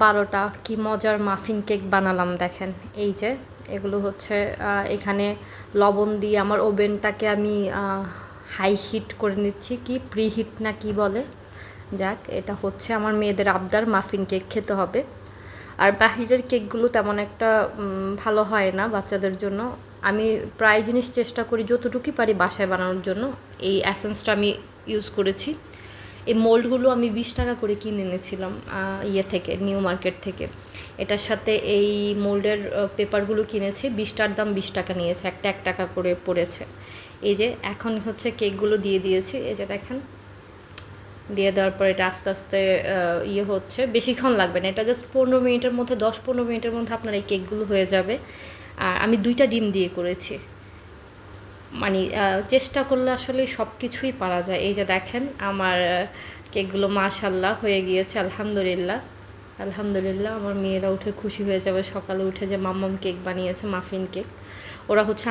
12টা কি মজার muffin cake বানালাম দেখেন। এই যে এগুলো হচ্ছে এখানে লবণ দিয়ে আমার ওভেনটাকে আমি হাই হিট করে নিচ্ছি, কি প্রি হিট না কি বলে, যাক এটা হচ্ছে আমার মেয়েদের আবদার মাফিন কেক খেতে হবে। আর বাহিরের কেকগুলো তেমন একটা ভালো হয় না বাচ্চাদের জন্য। আমি প্রায় জিনিস চেষ্টা করি যতটুকুই পারি বাসায় বানানোর জন্য। এই অ্যাসেন্সটা আমি ইউজ করেছি। এই মোল্ডগুলো আমি 20 টাকা করে কিনে এনেছিলাম ইয়ে থেকে, নিউ মার্কেট থেকে। এটার সাথে এই মোল্ডের পেপারগুলো কিনেছি, 20টার দাম 20 টাকা নিয়েছে, একটা 1 টাকা করে পড়েছে। এই যে এখন হচ্ছে কেকগুলো দিয়ে দিয়েছি, এই যে দেখেন। দিয়ে দেওয়ার পর এটা আস্তে আস্তে ইয়ে হচ্ছে, বেশিক্ষণ লাগবে না, এটা জাস্ট 15 মিনিটের মধ্যে, 10-15 মিনিটের মধ্যে আপনার এই কেকগুলো হয়ে যাবে। আর আমি 2টা ডিম দিয়ে করেছি, মানে চেষ্টা করলে আসলে সব কিছুই পারা যায়। এই যে দেখেন আমার কেকগুলো মাশাল্লাহ হয়ে গিয়েছে, আলহামদুলিল্লাহ। আলহামদুলিল্লাহ, আমার মেয়েরা উঠে খুশি হয়ে যাবে সকালে উঠে যে মাম্মাম কেক বানিয়েছে, মাফিন কেক। ওরা হচ্ছে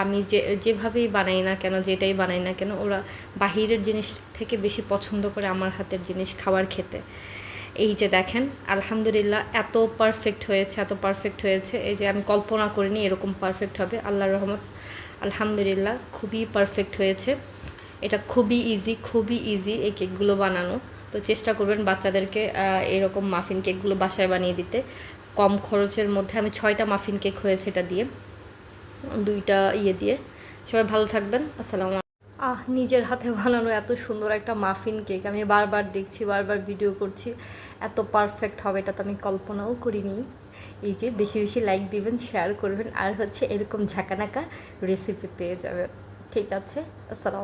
আমি যেভাবেই বানাই না কেন, যেটাই বানাই না কেন, ওরা বাহিরের জিনিস থেকে বেশি পছন্দ করে আমার হাতের জিনিস খাবার খেতে। এই যে দেখেন আলহামদুলিল্লাহ এত পারফেক্ট হয়েছে, এত পারফেক্ট হয়েছে। এই যে আমি কল্পনা করিনি এরকম পারফেক্ট হবে, আল্লাহর রহমত। আলহামদুলিল্লাহ খুবই পারফেক্ট হয়েছে। এটা খুবই ইজি, খুবই ইজি এই কেকগুলো বানানো। তো চেষ্টা করবেন বাচ্চাদেরকে এরকম মাফিন কেকগুলো বাসায় বানিয়ে দিতে। কম খরচের মধ্যে আমি 6টা মাফিন কেক হয়েছে এটা দিয়ে, 2টা ইয়ে দিয়ে। সবাই ভালো থাকবেন, আসসালামু নিজের হাতে বানানো এত সুন্দর একটা মাফিন কেক আমি বারবার দেখছি, বারবার ভিডিও করছি, এত পারফেক্ট হবে এটা তো আমি কল্পনাও করিনি। এই যে বেশি বেশি লাইক দিবেন, শেয়ার করবেন, আর হচ্ছে এরকম ঝাঁকানাকা রেসিপি পেয়ে যাবেন। ঠিক আছে, আসসালাম।